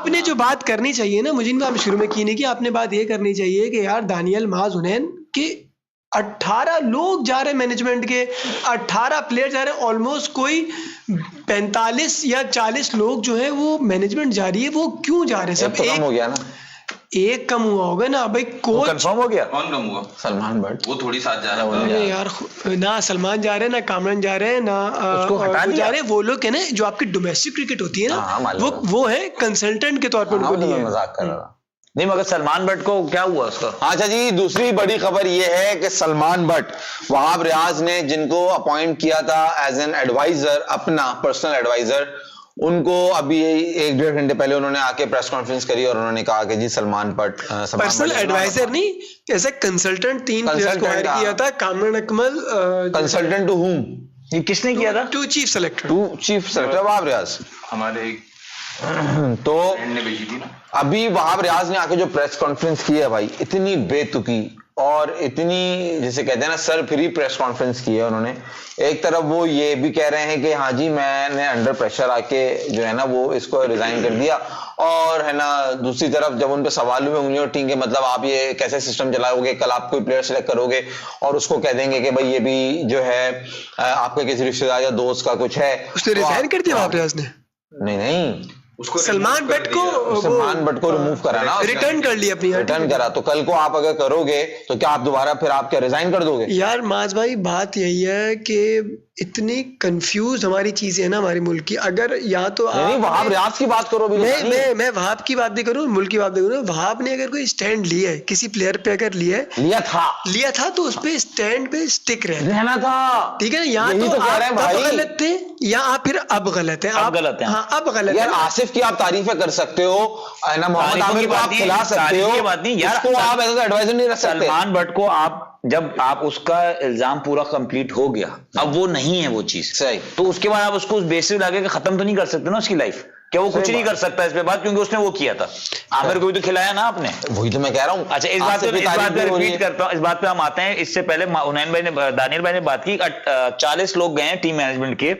आपने जो बात करनी चाहिए ना, मुझे इनका शुरू में की नहीं कि आपने बात ये करनी चाहिए कि यार दानियल माज हुनैन के 18 लोग जा रहे हैं मैनेजमेंट के, 18 प्लेयर जा रहे हैं, ऑलमोस्ट कोई 45 या 40 लोग जो है वो मैनेजमेंट जा रही है। वो क्यों जा रहे हैं सब? एक कम हो गया ना, एक कम हुआ होगा ना भाई। कोच कंफर्म हो गया। कौन कम हुआ? सलमान बट, वो थोड़ी साथ जा रहा है। अरे यार ना सलमान जा रहे हैं, ना कामरान जा रहे हैं, ना उसको हटा दिया। जा रहे हैं। वो लोग है ना जो आपकी डोमेस्टिक क्रिकेट होती है ना, वो है कंसल्टेंट के तौर पर उनको लिया है। मजाक कर रहा था। नहीं मगर सलमान बट को क्या हुआ उसका? अच्छा जी, दूसरी बड़ी खबर ये है कि सलमान बट, वहाब रियाज ने जिनको अपॉइंट किया था एज एन एडवाइजर, अपना पर्सनल एडवाइजर, उनको अभी 1-1.5 घंटे पहले उन्होंने आके प्रेस कॉन्फ्रेंस करी और उन्होंने कहा कि जी सलमान बट पर्सनल एडवाइजर नहीं, ऐसे कंसल्टेंट 3 प्लेयर्स को हायर किया था। Kamran Akmal consultant to whom? ये किसने किया था? To chief selector Wahab Riaz. हमारे तो ने भेजी थी ना। अभी वहाब रियाज ने आके जो प्रेस कॉन्फ्रेंस की है भाई, इतनी बेतुकी और इतनी जिसे कहते हैं ना सर फ्री प्रेस कॉन्फ्रेंस की है उन्होंने। एक तरफ वो ये भी कह रहे हैं कि हाँ जी मैंने अंडर प्रेशर आके जो है ना वो इसको रिजाइन कर दिया, और है ना दूसरी तरफ जब उन पे सवाल हुए उंगलियों टीम के, मतलब आप ये कैसे सिस्टम चलाओगे, कल आप कोई प्लेयर सेलेक्ट करोगे और उसको कह देंगे कि भाई ये भी जो है आपके किसी रिश्तेदार या दोस्त का कुछ है, उसने रिजाइन कर दिया वहाब रियाज ने? नहीं, उसको सलमान बट को रिमूव करा ना, रिटर्न कर लिया अपनी, रिटर्न करा। तो कल को आप अगर करोगे तो क्या आप दोबारा फिर आप क्या रिजाइन कर दोगे? यार माज भाई बात यही है कि इतनी कंफ्यूज हमारी चीजें है ना हमारे मुल्क की। अगर या तो नहीं, वहाब रियाज की बात करो। मैं वहाब की बात नहीं करूँ, मुल्क की बात नहीं करूँ। वहाब ने अगर कोई स्टैंड लिया है किसी प्लेयर पे, अगर लिया था तो उस पे स्टैंड पे स्टिक रहना था, ठीक है। यहाँ तो आप तब गलत थे या आप फिर अब गलत है, आप गलत है। हाँ अब गलत है। आसिफ की आप तारीफें कर सकते हो ना, मोहम्मद आमिर को आप खिला सकते हो, बात नहीं यार, उसको आप ऐसा एडवाइजर नहीं रख सकते। सलमान बट को आप जब आप उसका इल्जाम पूरा कंप्लीट हो गया, अब वो नहीं है वो चीज सही, तो उसके बाद आप उसको उस बेसिस लगा के खत्म तो नहीं कर सकते ना उसकी लाइफ। क्या वो कुछ नहीं कर सकता इस पे बात, क्योंकि उसने वो किया था। आमिर को भी तो खिलाया ना आपने, वही तो मैं कह रहा हूँ। अच्छा इस बात पे रिपीट करता हूँ, इस बात पे हम आते हैं। इससे पहले हुनैन भाई ने, दानियल भाई ने बात की 40 लोग गए हैं टीम मैनेजमेंट के,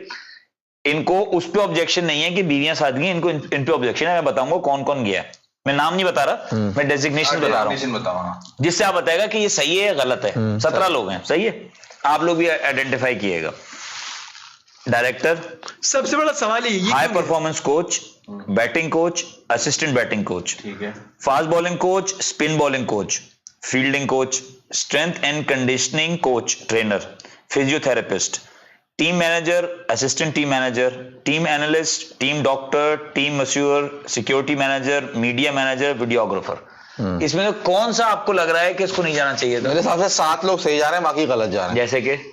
इनको उस पे ऑब्जेक्शन नहीं है कि बीवियां साथ गई, इनको इन पे ऑब्जेक्शन है। मैं बताऊंगा कौन कौन गया है, मैं नाम नहीं बता रहा, मैं डेजिग्नेशन बता रहा हूँ, जिससे आप बताएगा कि ये सही है या गलत है। 17 लोग हैं, सही है, आप लोग भी आइडेंटिफाई किएगा। डायरेक्टर, सबसे बड़ा सवाल ये high performance coach, batting coach, assistant batting coach, ठीक है, fast bowling coach, spin bowling coach, fielding coach, strength and conditioning coach trainer, physiotherapist, team manager, assistant team manager, team analyst, team doctor, team masseur, security manager, media manager, videographer. इसमें कौन सा आपको लग रहा है कि इसको नहीं जाना चाहिए था? मेरे हिसाब से 7 लोग सही जा रहे हैं, बाकी गलत जा रहे हैं।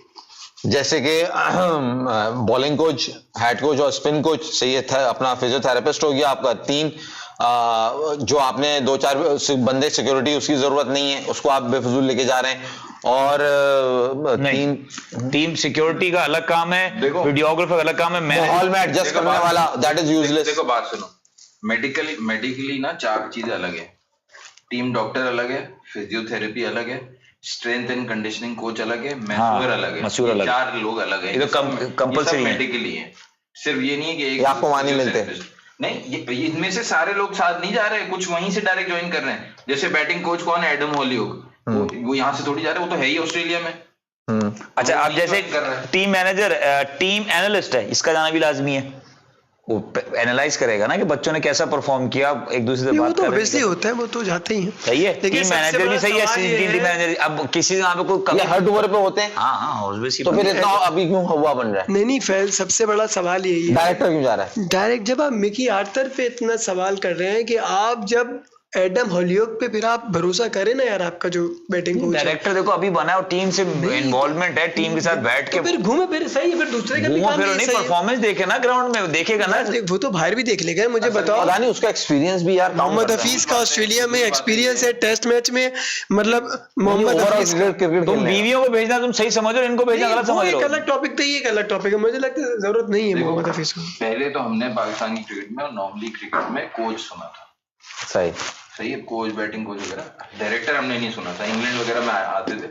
जैसे कि बॉलिंग कोच, हेड कोच और स्पिन कोच सही है, अपना फिजियोथेरेपिस्ट हो गया आपका। 3 जो आपने 2-4 बंदे सिक्योरिटी, उसकी जरूरत नहीं है, उसको आप बेफजूल लेके जा रहे हैं। और टीम सिक्योरिटी का अलग काम है, वीडियोग्राफर का अलग काम है, माहौल में एडजस्ट करने वाला, दैट इज यूजलेस। देखो बात सुनो, मेडिकली ना 4 चीजें अलग है। टीम डॉक्टर अलग है, फिजियोथेरेपी अलग है, स्ट्रेंथ एंड कंडीशनिंग कोच अलग है, मसूर अलग है, 4 लोग अलग है। ये तो कंपल्सरी मेडिकली है, सिर्फ ये नहीं है कि एक आपको वहां नहीं मिलते। नहीं, इनमें से सारे लोग साथ नहीं जा रहे, कुछ वहीं से डायरेक्ट ज्वाइन कर रहे हैं। जैसे बैटिंग कोच कौन है, एडम हॉलीवुड, वो यहाँ से थोड़ी जा रहे हैं, वो तो है ही ऑस्ट्रेलिया में। अच्छा, आप जैसे टीम मैनेजर, टीम एनालिस्ट है, इसका जाना भी लाजमी है। वो एनालाइज करेगा ना कि बच्चों ने कैसा परफॉर्म किया, एक दूसरे से बात कर रहे हैं, होता है, वो तो जाते ही हैं। सही है, टीम मैनेजर भी सही है, टीम मैनेजर। अब किसी यहाँ पे कोई हर ओवर पे होते हैं, हाँ, तो फिर इतना अभी क्यों हुआ बन रहा है? नहीं फैल, सबसे बड़ा सवाल यही है, डायरेक्टर क्यों जा रहा है? डायरेक्ट जब आप मिकी आर्थर पे इतना सवाल कर रहे हैं कि आप जब एडम हॉलियोक पे फिर आप भरोसा करें ना यार, आपका जो बैटिंग कोच डायरेक्टर देखो अभी बना है और टीम से इन्वॉल्वमेंट है, टीम के साथ बैठ के फिर घूमे फिर सही है, फिर दूसरे का भी काम नहीं, परफॉर्मेंस देखे ना ग्राउंड में, देखेगा ना, वो तो बाहर भी देख लेगा। मुझे बताओ, पता नहीं उसका एक्सपीरियंस भी यार, मोहम्मद हफीज का ऑस्ट्रेलिया में एक्सपीरियंस है, टेस्ट मैच में, मतलब मोहम्मद हफीज, तुम बीवियों को भेजना तुम सही समझ रहे हो, इनको भेजना गलत समझ रहे हो। एक अलग टॉपिक तो ये एक अलग टॉपिक है, मुझे लगता है जरूरत नहीं है मोहम्मद हफीज को। पहले तो हमने पाकिस्तानी क्रिकेट में और नॉर्मली क्रिकेट में कोच सुना था, सही, सही है, कोच, बैटिंग कोच वगैरह, डायरेक्टर हमने नहीं सुना था। इंग्लैंड वगैरह में आते थे,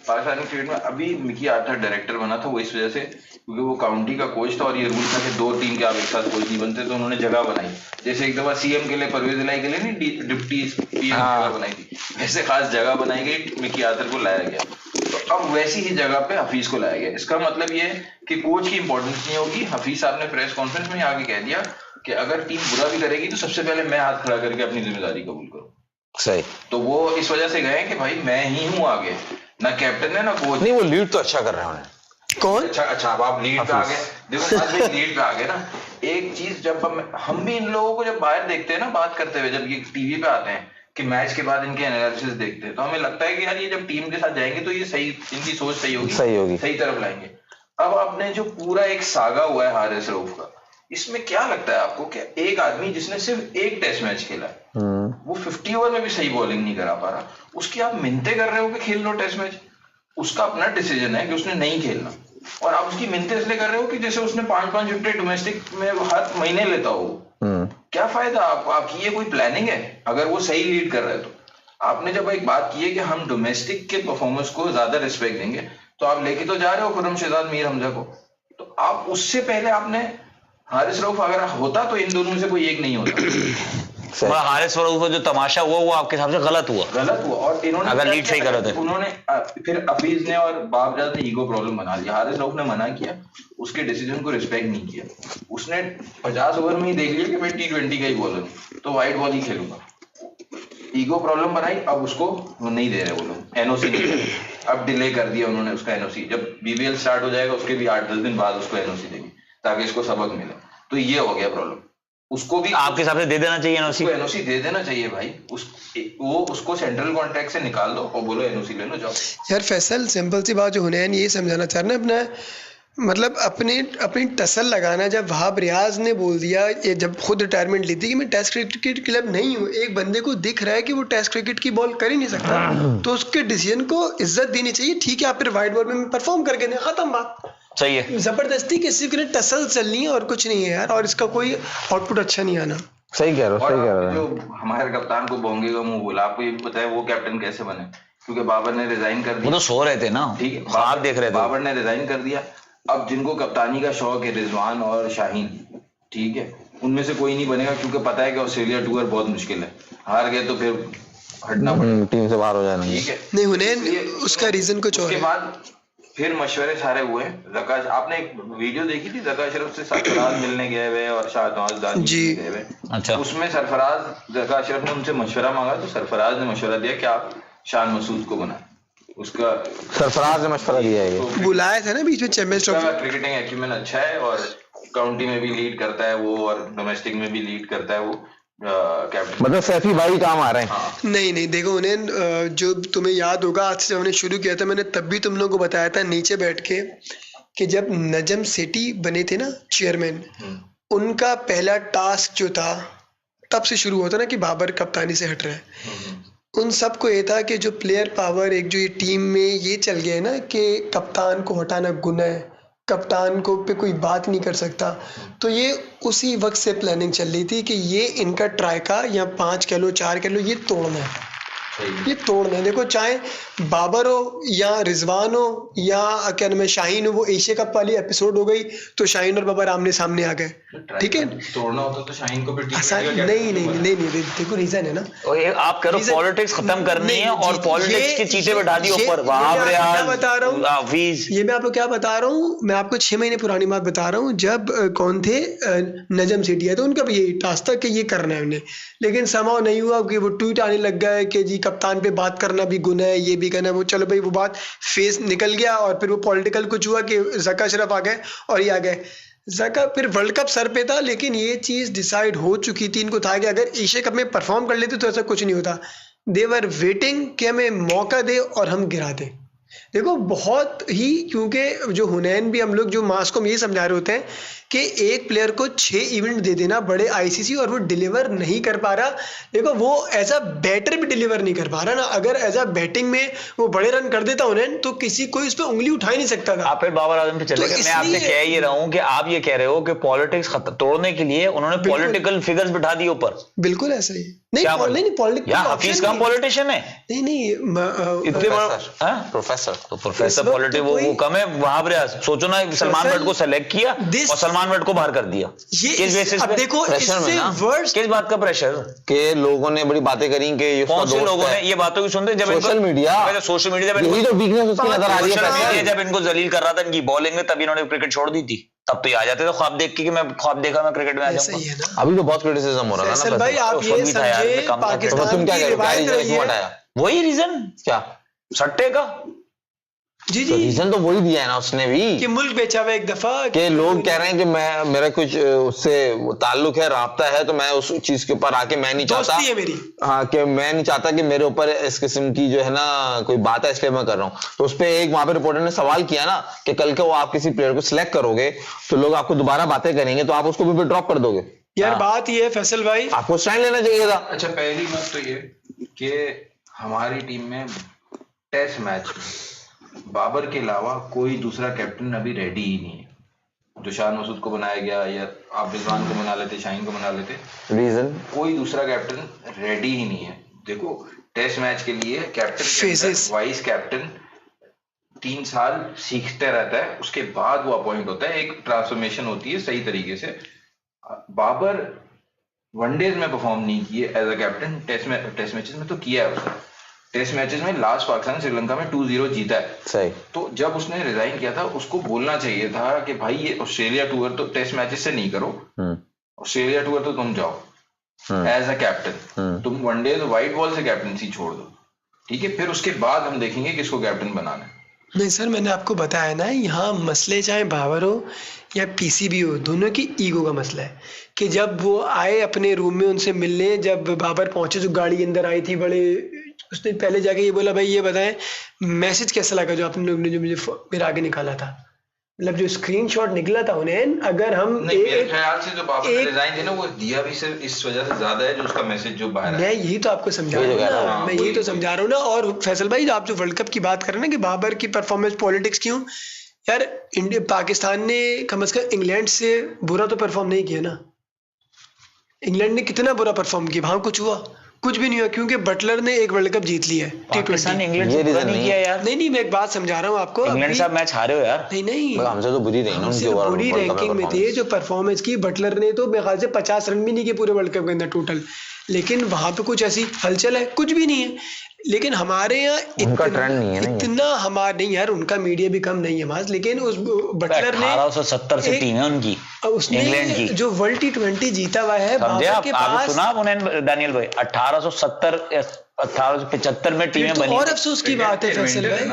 पाकिस्तानी क्रिकेट में अभी मिकी आर्थर डायरेक्टर बना था, वो इस वजह से क्योंकि वो काउंटी का कोच था और ये रूल था कि 2 टीम के आप एक साथ कोच नहीं बनते, तो उन्होंने जगह बनाई। जैसे एक दफा सीएम के लिए, परवेज इलाही के लिए नहीं, डिप्टी पीएम जगह बनाई थी, वैसे खास जगह बनाई गई, मिकी आर्थर को लाया गया। तो अब वैसी ही जगह पे हफीज को लाया गया। इसका मतलब ये है कि कोच की इंपॉर्टेंस नहीं होगी। हफीज साहब ने प्रेस कॉन्फ्रेंस में आगे कह दिया कि अगर टीम बुरा भी करेगी तो सबसे पहले मैं हाथ खड़ा करके अपनी जिम्मेदारी कबूल करूं। सही। तो वो इस वजह से गए कि भाई मैं ही हूं आगे, ना कैप्टन है ना कोच। नहीं, वो लीड तो अच्छा कर रहे हैं। कौन? अच्छा अब आप लीड पे आ गए। देखो आज भाई लीड पे आ गए ना, एक चीज जब हम भी इन लोगों को जब बाहर देखते हैं ना बात करते हुए, जब ये टीवी पे आते हैं कि मैच के बाद इनके एनालिसिस देखते हैं, तो हमें लगता है कि यार ये जब टीम के साथ जाएंगे तो ये सही, इनकी सोच सही होगी, सही तरफ लाएंगे। अब आपने जो पूरा एक सागा हुआ है हारिस रऊफ का, इसमें क्या लगता है आपको कि एक आदमी जिसने सिर्फ एक टेस्ट मैच खेला है, वो 50 ओवर में भी सही बॉलिंग नहीं करा पा रहा, उसकी आप मिन्नतें कर रहे हो कि खेल लो टेस्ट मैच? उसका अपना डिसीजन है कि उसने नहीं खेलना, और आप उसकी मिन्नतें इसलिए कर रहे हो कि जैसे उसने 5-5 विकेट डोमेस्टिक में हर महीने लेता हो। क्या फायदा आपकी ये कोई प्लानिंग है? अगर वो सही लीड कर रहा है तो आपने जब एक बात की है कि हम डोमेस्टिक के परफॉर्मेंस को ज्यादा रिस्पेक्ट देंगे, तो आप लेके तो जा रहे हो खुर्रम शहजाद, मीर हमजा को, तो आप उससे पहले आपने हारिस रऊफ अगर होता तो इन दोनों में से कोई एक नहीं होता। हारिस रऊफ का जो तमाशा हुआ वो आपके हिसाब से गलत हुआ। और इन्होंने अगर लीड सही कर रहे थे, उन्होंने फिर हफीज ने और बाबरजाद ने ईगो प्रॉब्लम बना लिया। हारिस रऊफ ने मना किया, उसके डिसीजन को रिस्पेक्ट नहीं किया, उसने 50 ओवर में ही देख लिया कि मैं T20 का ही बॉलर हूं तो वाइड बॉल ही खेलूंगा। ईगो प्रॉब्लम बनाई, अब उसको नहीं दे रहे वो लोग, एनओसी नहीं दे रहे। अब डिले कर दिया उन्होंने उसका एनओसी, जब बीबीएल स्टार्ट हो जाएगा उसके भी 8-10 दिन बाद उसको एनओसी देंगे ताकि इसको सबक मिले। तो ये हो गया प्रॉब्लम। उसको भी आपके हिसाब से दे देना चाहिए एनओसी, एनओसी दे देना चाहिए भाई। उसको सेंट्रल कॉन्ट्रैक्ट से निकाल दो और बोलो एनओसी ले लो, जाओ। यार फैसल, सिंपल सी बात जो हुनैन ये समझाना चाह रहे हैं अपना, मतलब अपनी टसल लगाना। जब वहाब रियाज ने बोल दिया, ये जब खुद रिटायरमेंट ली थी कि मैं टेस्ट क्रिकेट क्लब नहीं हूँ, एक बंदे को दिख रहा है कि वो टेस्ट क्रिकेट की बॉल कर ही नहीं सकता, तो उसके डिसीजन को इज्जत देनी चाहिए। ठीक है, आप फिर वाइड बॉल में परफॉर्म करके दें, खत्म बात। सही है। जबरदस्ती किसी के लिए टसल चलनी है और कुछ नहीं है यार, और इसका कोई आउटपुट अच्छा नहीं आना। सही कह रहे हो। जो हमारे कप्तान को बोंगे का मुंह बोला, आपको ये पता है वो कैप्टन कैसे बने? क्योंकि बाबर ने रिजाइन कर दिया। वो तो सो रहे थे ना, ठीक है, आप देख रहे थे। बाबर ने रिजाइन कर दिया। अब जिनको कप्तानी का शौक है, रिजवान और शाहीन, ठीक है, उनमें से कोई नहीं बनेगा, क्योंकि पता है कि ऑस्ट्रेलिया टूर बहुत मुश्किल है, हार गए तो फिर हटना पड़ेगा, टीम से बाहर हो जाना। ठीक है, नहीं हुनैन, उसका रीजन कुछ और है। उसके बाद फिर मशवरे सारे हुए। जका, आपने एक वीडियो देखी थी, जका अशरफ से सरफराज मिलने गए हुए और शाहनवाज दानी गए हुए। अच्छा, उसमें जका अशरफ ने उनसे मशवरा मांगा, तो सरफराज ने मशवरा दिया कि आप शान मसूद को बनाएं। उसका सरफराज ने मशवरा दिया है, तो बुलाया था ना बीच में चैंपियंस ट्रॉफी। क्रिकेटिंग एक्यूमेंट अच्छा है और काउंटी में भी लीड करता है वो, और डोमेस्टिक में भी लीड करता है वो। कैप्टन मतलब सैफी भाई काम आ रहे हैं। हाँ। नहीं देखो उन्हें, जो तुम्हें याद होगा आज से जब हमने शुरू किया था, मैंने तब भी तुम लोगों को बताया था नीचे बैठ के कि जब नजम सेठी बने थे ना चेयरमैन, उनका पहला टास्क जो था तब से शुरू होता ना कि बाबर कप्तानी से हट रहे हैं। उन सबको ये था कि जो प्लेयर पावर एक जो ये टीम में ये चल गया है ना कि कप्तान को हटाना गुनाह है, कप्तान को पे कोई बात नहीं कर सकता, तो ये उसी वक्त से प्लानिंग चल रही थी कि ये इनका ट्राइका या 5 कह लो 4 कह लो, ये तोड़ना है, ये तोड़ना है। देखो चाहे बाबर हो या रिजवान हो या क्या नाम है शाहीन हो, वो एशिया कप वाली एपिसोड हो गई तो शाहीन और बाबर आमने सामने आ गए, ठीक है। तोड़ना होता तो शाहीन को भी नहीं देखो रीजन है ना, आप करो पॉलिटिक्स खत्म करनी है और पॉलिटिक्स की चीजें बैठा दी ऊपर। वहाब रियाज, बता रहा हूँ, हाफिज, ये मैं आपको क्या बता रहा हूँ, मैं आपको 6 महीने पुरानी बात बता रहा हूँ। जब कौन थे नजम सेठी है, तो उनका भी यही टास्क था कि ये करना है उन्हें, लेकिन समाव नहीं हुआ कि वो ट्वीट आने लग गया है कि जी कप्तान पे बात करना भी गुनाह है, ये भी करना है वो। चलो भाई वो बात फेस निकल गया और फिर वो पॉलिटिकल कुछ हुआ कि जका अशरफ आ गए और ये आ गए। जका फिर वर्ल्ड कप सर पे था, लेकिन ये चीज डिसाइड हो चुकी थी, इनको था कि अगर एशिया कप में परफॉर्म कर लेते तो ऐसा कुछ नहीं होता। दे वर वेटिंग कि हमें मौका दे और हम गिरा दें। देखो बहुत ही, क्योंकि जो हुनैन भी हम लोग जो मास को ये समझा रहे होते हैं कि एक प्लेयर को 6 इवेंट दे देना बड़े आईसीसी और वो डिलीवर नहीं कर पा रहा। देखो वो एज अ बैटर भी डिलीवर नहीं कर पा रहा ना। अगर एज अ बैटिंग में वो बड़े रन कर देता हुनैन तो किसी कोई उस पर उंगली उठा ही नहीं सकता था। आप फिर बाबर आजम पे चले गए। मैं आपसे कह ये रहा हूं कि आप ये कह रहे हो कि पॉलिटिक्स तोड़ने के लिए उन्होंने पॉलिटिकल फिगर्स बिठा दिए ऊपर। बिल्कुल ऐसा ही नहीं पॉलिटिक्स हफीज खान पॉलिटिशियन है नहीं इतने बड़ा प्रोफेसर तो प्रोफेसर पॉलिटिक्स वो कम है वहां पर। सोचो ना सलमान भट्ट को सेलेक्ट किया और सलमान भट्ट को बाहर कर दिया। किस बेसिस पे? देखो प्रेशर में ना, किस बात का प्रेशर के लोगों ने बड़ी बातें करी कि ये कौन से लोगों ने ये बातों की सुनते जब सोशल मीडिया यही तो वीकनेस उसकी नजर आ रही है। जब इनको जलील कर रहा था इनकी बॉलिंग में तब इन्होंने क्रिकेट छोड़ दी थी। तब तो ये आ जाते थे ख्वाब देख के कि मैं ख्वाब देखा मैं क्रिकेट में आ जाऊंगा। अभी तो बहुत क्रिटिसिज्म हो रहा है ना भाई। आप ये समझे पाकिस्तान की रिवायत रही है, वही रीजन क्या सट्टे का। जी रीजन तो वही दिया है ना उसने भी कि मुल्क बेचा हुआ एक दफा कि लोग कह रहे हैं कि मैं मेरा कुछ उससे ताल्लुक है, राब्ता है, तो मैं उस चीज के ऊपर आके मैं नहीं चाहता है मेरी। हाँ कि मैं नहीं चाहता कि मेरे ऊपर इस किस्म की जो है ना कोई बात है, इसलिए मैं कर रहा हूँ। तो उस पर एक वहां पे रिपोर्टर ने सवाल किया ना कि कल के वो आप किसी प्लेयर को सिलेक्ट करोगे तो लोग आपको दोबारा बातें करेंगे तो आप उसको भी ड्रॉप कर दोगे। यार बात ये है फैसल भाई, आपको स्टैंड लेना चाहिए था। अच्छा पहली बात तो ये कि हमारी टीम में टेस्ट मैच बाबर के अलावा कोई दूसरा कैप्टन अभी रेडी ही नहीं है। जो शान मसूद को बनाया गया या आप रिजवान को बना लेते, शाहीन को बना लेते, रीजन कोई दूसरा कैप्टन रेडी ही नहीं है। देखो टेस्ट मैच के लिए कैप्टन वाइस कैप्टन 3 साल सीखते रहता है, उसके बाद वो अपॉइंट होता है, एक ट्रांसफॉर्मेशन होती है सही तरीके से। बाबर वनडेज में परफॉर्म नहीं किए as a captain, test matches में तो किया है उसने। टेस्ट मैचेस में लास्ट पाकिस्तान श्रीलंका में 2-0 जीता है। सही। तो जब उसने रिजाइन किया था उसको बोलना चाहिए था कि भाई ये ऑस्ट्रेलिया टूर तो टेस्ट मैचेस से नहीं करो, ऑस्ट्रेलिया टूर तो तुम जाओ एज अ कैप्टन, तुम वनडे तो व्हाइट बॉल से कैप्टनसी छोड़ दो, ठीक है, फिर उसके बाद हम देखेंगे किसको कैप्टन बनाना है। नहीं सर, मैंने आपको बताया ना, यहाँ मसले चाहे बाबर हो या पीसीबी हो, दोनों की ईगो का मसला है कि जब वो आए अपने रूम में उनसे मिलने, जब बाबर पहुंचे जो गाड़ी अंदर आई थी बड़े, उसने पहले जाके ये बोला भाई ये बताएं मैसेज कैसा लगा जो आपने लोग ने जो मुझे मेरे आगे निकाला था, मतलब जो स्क्रीनशॉट निकला था उन्हें। अगर हम मेरे ख्याल से जो बाबर ने रिजाइन दिया ना वो दिया भी सिर्फ इस वजह से ज्यादा है जो उसका मैसेज जो बाहर है। मैं यही तो आपको समझा रहा हूँ ना, मैं यही तो समझा रहा हूँ ना। और फैसल भाई आप जो वर्ल्ड कप की बात कर रहे हैं ना कि बाबर की परफॉर्मेंस पॉलिटिक्स क्यों, यार इंडिया पाकिस्तान ने कम से कम इंग्लैंड से बुरा तो परफॉर्म नहीं किया ना। इंग्लैंड ने कितना बुरा परफॉर्म किया, वहां कुछ हुआ? कुछ भी नहीं हुआ, क्योंकि बटलर ने एक वर्ल्ड कप जीत लिया है। पाकिस्तान ने इंग्लैंड से बुरा नहीं किया यार। नहीं मैं एक बात समझा रहा हूँ आपको, इंग्लैंड साहब मैच हारे हो यार। नहीं हमसे तो बुरी रही ना, हमसे तो बुरी रैंकिंग में थे। जो परफॉर्मेंस की बटलर ने तो मेरे ख्याल से 50 रन भी नहीं किए पूरे वर्ल्ड कप के अंदर टोटल, लेकिन वहां पे कुछ ऐसी हलचल है, कुछ भी नहीं है। लेकिन हमारे यहाँ उनका ट्रेंड नहीं है इतना हमारा नहीं यार, उनका मीडिया भी कम नहीं है मास, लेकिन उस बटलर ने 1870 से टीम है उनकी, उसने इंग्लैंड की जो वर्ल्ड T20 जीता हुआ है बाबर के पास। सुना उन्हें दानियल भाई 1875 में टीमें बनी। और अफसोस की बात है फैसल भाई,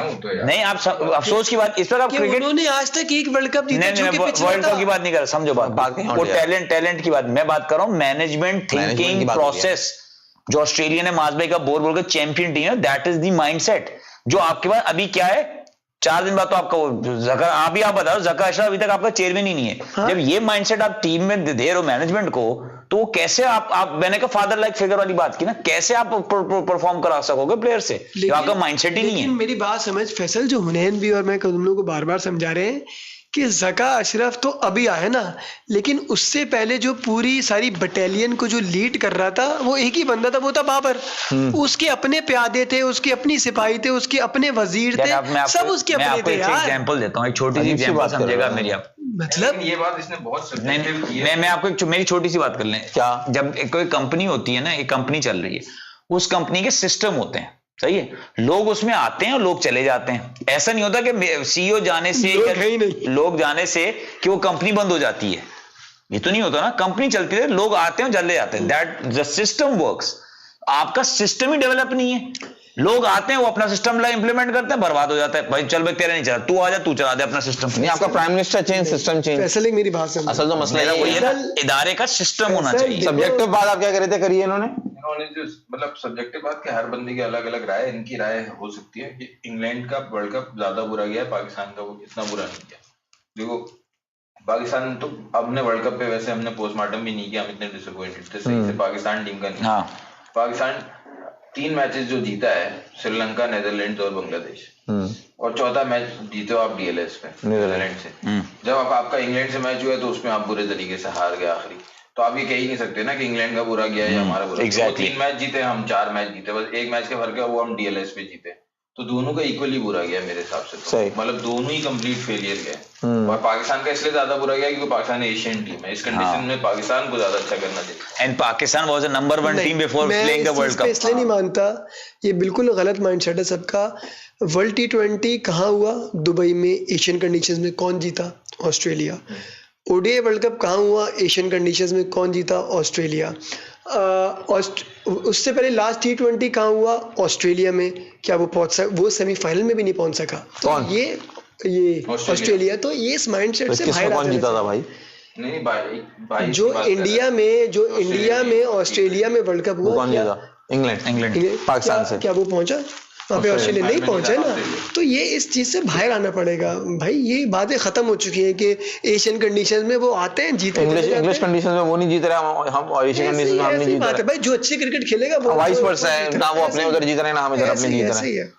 नहीं आप अफसोस की बात इस पर, आप क्रिकेट उन्होंने आज तक एक वर्ल्ड कप जीता जो कि पिछला वर्ल्ड कप की बात नहीं कर रहा, समझो बात वो टैलेंट की बात मैं बात कर रहा हूँ, मैनेजमेंट थिंकिंग प्रोसेस। जो ऑस्ट्रेलिया ने मास भाई का बोल के चैंपियन टीम है, दैट इज द माइंडसेट जो आपके पास अभी क्या है। 4 दिन बाद तो आपका वो जका आप बता रहे हो, जका अशरफ अभी तक आपका चेयरमैन ही नहीं है। हाँ? जब ये माइंडसेट आप टीम में दे रहे हो मैनेजमेंट को, तो वो कैसे आप मैंने कहा फादर लाइक फिगर वाली बात की ना, कैसे आप परफॉर्म करा सकोगे प्लेयर से, आपका माइंडसेट ही नहीं है। मेरी बात समझ फैसल, जो हुनैन भी और मैं तुम लोगों को बार बार समझा रहे हैं कि जका अशरफ तो अभी आया ना, लेकिन उससे पहले जो पूरी सारी बटालियन को जो लीड कर रहा था वो एक ही बंदा था, वो था बाबर। उसके अपने प्यादे थे, उसके अपनी सिपाही थे, उसके अपने वजीर थे, सब उसके अपने थे यार। एग्जांपल देता हूँ, एक छोटी सी एग्जांपल समझेगा मेरी आप, मतलब ये बात इसने बहुत मैं आपको मेरी छोटी सी बात कर लें क्या। जब कोई कंपनी होती है ना, एक कंपनी चल रही है, उस कंपनी के सिस्टम होते हैं, सही है, लोग उसमें आते हैं और लोग चले जाते हैं। ऐसा नहीं होता कि सीईओ जाने से लोग जाने से कि वो कंपनी बंद हो जाती है, ये तो नहीं होता ना। कंपनी चलती है, लोग आते हैं और चले जाते हैं, दैट द सिस्टम वर्क्स। आपका सिस्टम ही डेवलप नहीं है, लोग आते हैं वो अपना सिस्टम इंप्लीमेंट करते हैं, बर्बाद हो जाता है। भाई चल भाई तेरा नहीं चला, तू आ जा, तू चला दे अपना सिस्टम। नहीं, आपका prime minister change, system change, Faisal मेरी बात समझ। असल तो मसला ये ना इदारे का सिस्टम होना चाहिए। सब्जेक्टिव बात आप क्या कर रहे थे, करिए इन्होंने इन्होंने जो मतलब सब्जेक्टिव बात कि हर बंदे की अलग अलग राय, इनकी राय हो सकती है कि इंग्लैंड का वर्ल्ड कप ज्यादा बुरा गया है, पाकिस्तान का वो इतना बुरा नहीं गया। देखो पाकिस्तान तो हमने वर्ल्ड कप पे वैसे हमने पोस्टमार्टम भी नहीं किया, हम इतने डिसअपॉइंटेड थे सही से पाकिस्तान टीम का नहीं। हाँ पाकिस्तान 3 मैचेस जो जीता है, श्रीलंका, नेदरलैंड्स और बांग्लादेश, और चौथा मैच जीते हो आप डीएलएस पे नीदरलैंड से। जब आपका इंग्लैंड से मैच हुआ तो उसमें आप बुरे तरीके से हार गए आखिरी, तो आप ये कह ही नहीं सकते ना कि इंग्लैंड का बुरा गया या हमारा बुरा। exactly. 3 मैच जीते, हम 4 मैच जीते, बस 1 मैच का फर्क है, वो हम डीएलएस पे जीते, तो दोनों का इक्वली बुरा गया मेरे हिसाब से। तो मतलब दोनों ही कंप्लीट फेलियर गए, और पाकिस्तान का इसलिए ज्यादा बुरा गया क्योंकि पाकिस्तान एशियन टीम है, इस कंडीशन में पाकिस्तान को ज्यादा अच्छा करना चाहिए। And Pakistan was the number 1 team before playing the world cup. इसलिए नहीं मानता, ये बिल्कुल गलत माइंडसेट है सबका। वर्ल्ड T20 कहाँ हुआ? दुबई में, एशियन कंडीशंस में। कौन जीता? ऑस्ट्रेलिया। ओडीआई वर्ल्ड कप कहाँ हुआ? एशियन कंडीशंस में। कौन जीता? ऑस्ट्रेलिया। उससे पहले लास्ट T20 कहाँ हुआ? ऑस्ट्रेलिया में। क्या वो सेमीफाइनल में भी नहीं पहुंच सका? तो ये ऑस्ट्रेलिया। तो ये इस माइंडसेट से बाहर कौन जीता था भाई? नहीं भाई जो इंडिया में ऑस्ट्रेलिया में वर्ल्ड कप हुआ, कौन जीता? इंग्लैंड पाकिस्तान से। क्या वो पहुंचा वहाँ पे? ऑस्ट्रेलिया नहीं पहुंचा ना। तो ये इस चीज से बाहर आना पड़ेगा भाई। ये बातें खत्म हो चुकी हैं कि एशियन कंडीशंस में वो आते हैं, जीते। इंग्लिश कंडीशन में वो नहीं जीत रहे, हम एशियन कंडीशन में हम नहीं जीत रहे। भाई जो अच्छे क्रिकेट खेलेगा वो वाइस वर्सा है ना, वो अपने उधर जीत रहे हैं ना हम इधर अपने जीत रहे हैं।